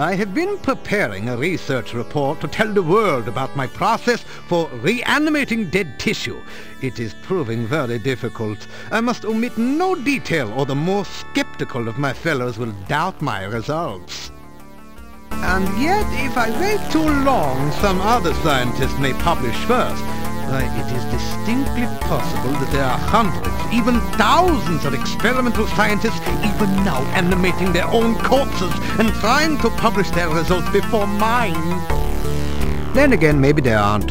I have been preparing a research report to tell the world about my process for reanimating dead tissue. It is proving very difficult. I must omit no detail, or the more skeptical of my fellows will doubt my results. And yet, if I wait too long, some other scientist may publish first. It is distinctly possible that there are hundreds, even thousands of experimental scientists even now animating their own corpses and trying to publish their results before mine. Then again, maybe there aren't.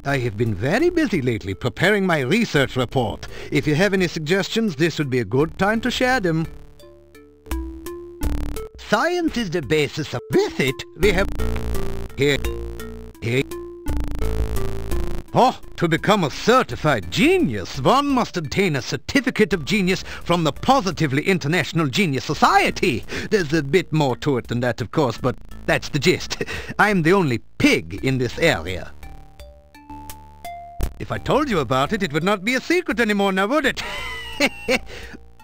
I have been very busy lately preparing my research report. If you have any suggestions, this would be a good time to share them. Science is the basis of... With it, we have... Here. Oh, to become a certified genius, one must obtain a certificate of genius from the Positively International Genius Society. There's a bit more to it than that, of course, but that's the gist. I'm the only pig in this area. If I told you about it, it would not be a secret anymore now, would it?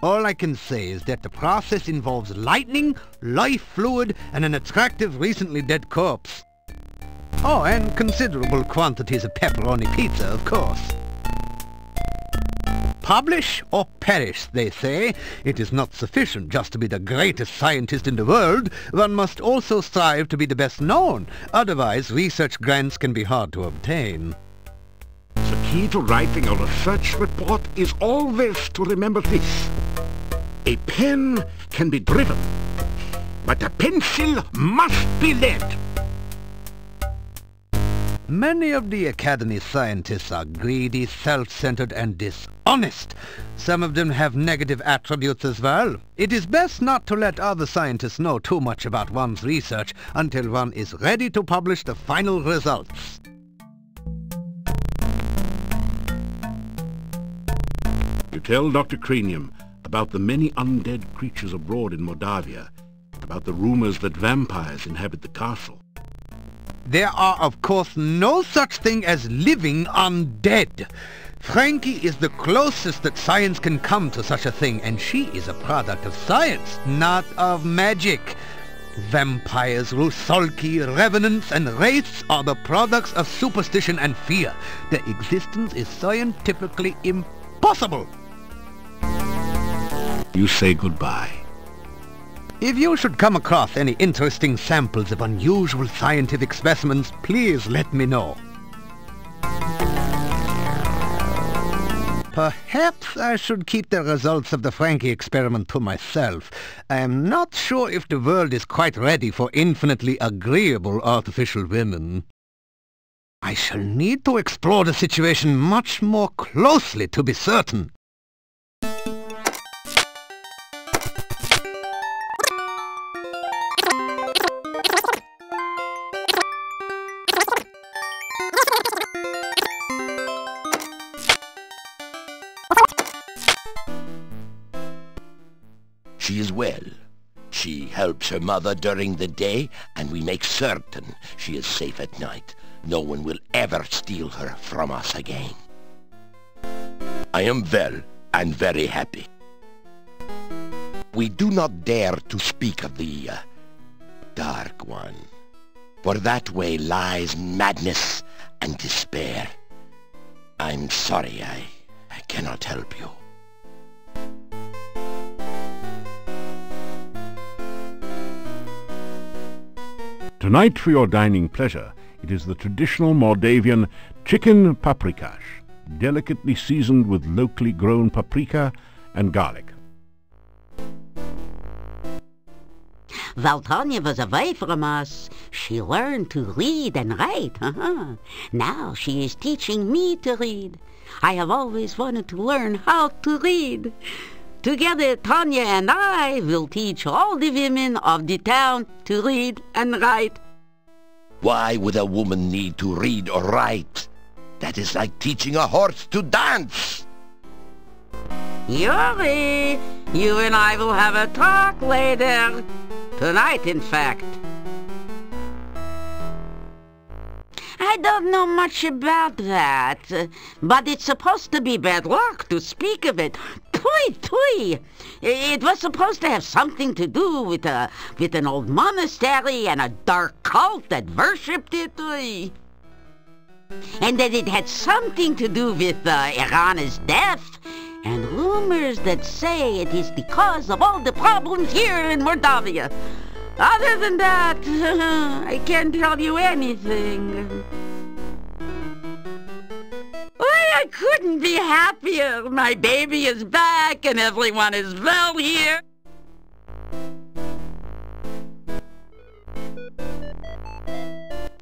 All I can say is that the process involves lightning, life fluid, and an attractive, recently dead corpse. Oh, and considerable quantities of pepperoni pizza, of course. Publish or perish, they say. It is not sufficient just to be the greatest scientist in the world. One must also strive to be the best known. Otherwise, research grants can be hard to obtain. The key to writing a research report is always to remember this. A pen can be driven, but a pencil must be led. Many of the Academy scientists are greedy, self-centered, and dishonest. Some of them have negative attributes as well. It is best not to let other scientists know too much about one's research until one is ready to publish the final results. You tell Dr. Cranium about the many undead creatures abroad in Moldavia, about the rumors that vampires inhabit the castle. There are, of course, no such thing as living undead. Frankie is the closest that science can come to such a thing, and she is a product of science, not of magic. Vampires, rusalki, revenants, and wraiths are the products of superstition and fear. Their existence is scientifically impossible. You say goodbye. If you should come across any interesting samples of unusual scientific specimens, please let me know. Perhaps I should keep the results of the Frankie experiment to myself. I am not sure if the world is quite ready for infinitely agreeable artificial women. I shall need to explore the situation much more closely to be certain. She is well. She helps her mother during the day, and we make certain she is safe at night. No one will ever steal her from us again. I am well and very happy. We do not dare to speak of the Dark One, for that way lies madness and despair. I'm sorry, I cannot help you. Tonight, for your dining pleasure, it is the traditional Moldavian chicken paprikash, delicately seasoned with locally grown paprika and garlic. While Tanya was away from us, she learned to read and write. Now she is teaching me to read. I have always wanted to learn how to read. Together, Tanya and I will teach all the women of the town to read and write. Why would a woman need to read or write? That is like teaching a horse to dance. Yuri, you and I will have a talk later. Tonight, in fact. I don't know much about that, but it's supposed to be bad luck to speak of it. Pooh! Tui, tui. It was supposed to have something to do with an old monastery and a dark cult that worshipped it, tui. And that it had something to do with Irana's death, and rumors that say it is the cause of all the problems here in Mordavia. Other than that, I can't tell you anything. I couldn't be happier. My baby is back and everyone is well here.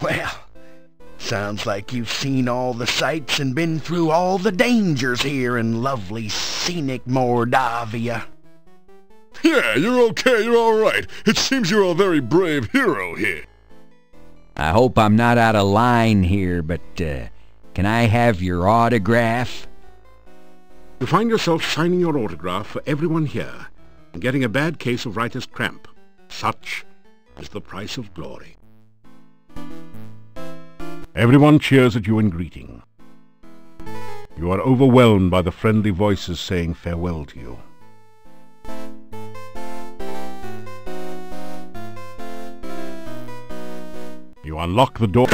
Well, sounds like you've seen all the sights and been through all the dangers here in lovely scenic Mordavia. Yeah, you're okay, you're all right. It seems you're a very brave hero here. I hope I'm not out of line here, but can I have your autograph? You find yourself signing your autograph for everyone here and getting a bad case of writer's cramp. Such is the price of glory. Everyone cheers at you in greeting. You are overwhelmed by the friendly voices saying farewell to you. You unlock the door.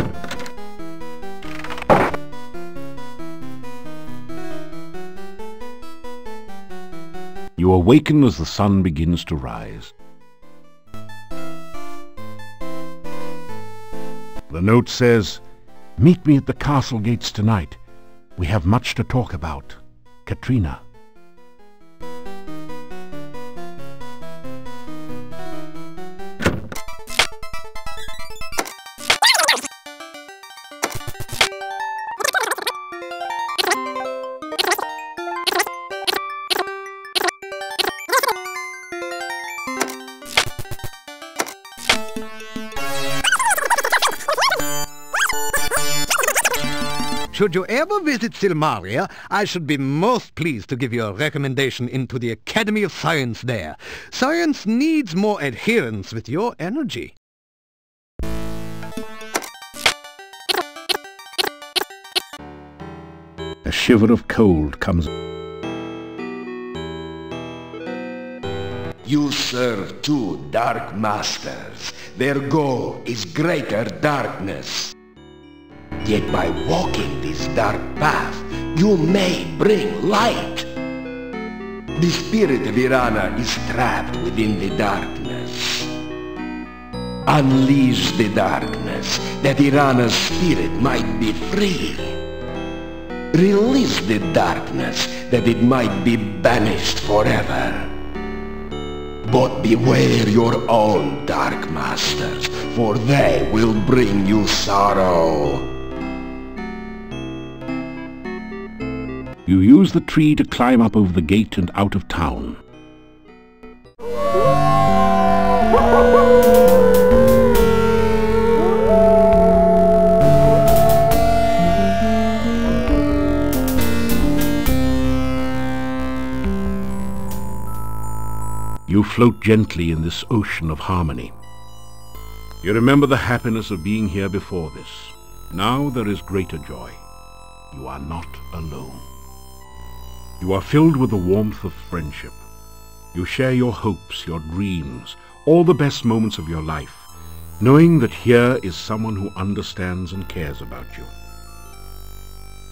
You awaken as the sun begins to rise. The note says, "Meet me at the castle gates tonight. We have much to talk about. Katrina." Should you ever visit Silmaria, I should be most pleased to give you a recommendation into the Academy of Science there. Science needs more adherence with your energy. A shiver of cold comes. You serve two dark masters. Their goal is greater darkness. Yet by walking this dark path, you may bring light. The spirit of Irana is trapped within the darkness. Unleash the darkness, that Irana's spirit might be free. Release the darkness, that it might be banished forever. But beware your own dark masters, for they will bring you sorrow. You use the tree to climb up over the gate and out of town. You float gently in this ocean of harmony. You remember the happiness of being here before this. Now there is greater joy. You are not alone. You are filled with the warmth of friendship. You share your hopes, your dreams, all the best moments of your life, knowing that here is someone who understands and cares about you.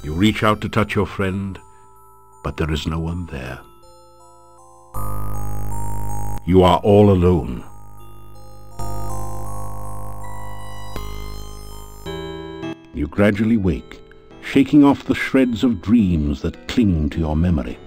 You reach out to touch your friend, but there is no one there. You are all alone. You gradually wake, shaking off the shreds of dreams that cling to your memory.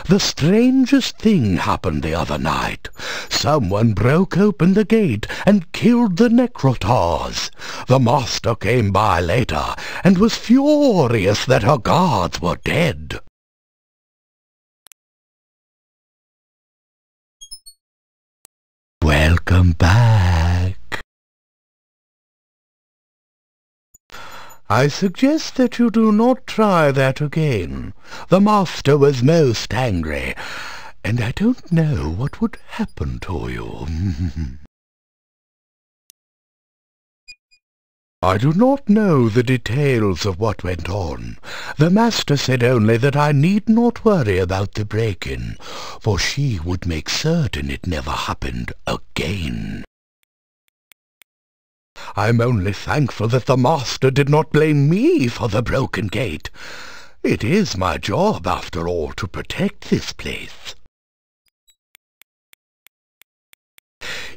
The strangest thing happened the other night. Someone broke open the gate and killed the Necrotars. The master came by later and was furious that her guards were dead. Welcome back. I suggest that you do not try that again. The master was most angry, and I don't know what would happen to you. I do not know the details of what went on. The master said only that I need not worry about the break-in, for she would make certain it never happened again. I'm only thankful that the master did not blame me for the broken gate. It is my job, after all, to protect this place.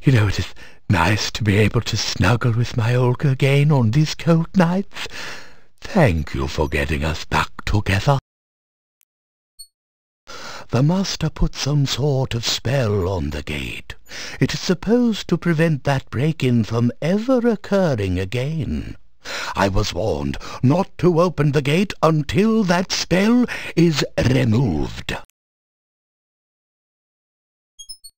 You know, it is nice to be able to snuggle with my Olga again on these cold nights. Thank you for getting us back together. The master put some sort of spell on the gate. It is supposed to prevent that break-in from ever occurring again. I was warned not to open the gate until that spell is removed.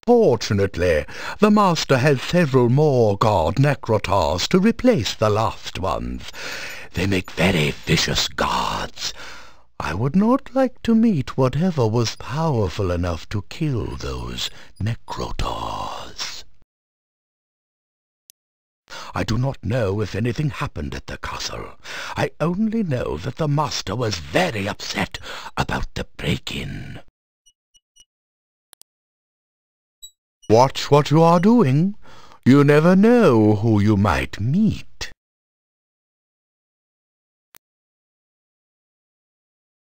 Fortunately, the master has several more guard Necrotars to replace the last ones. They make very vicious guards. I would not like to meet whatever was powerful enough to kill those Necrotars. I do not know if anything happened at the castle. I only know that the master was very upset about the break-in. Watch what you are doing. You never know who you might meet.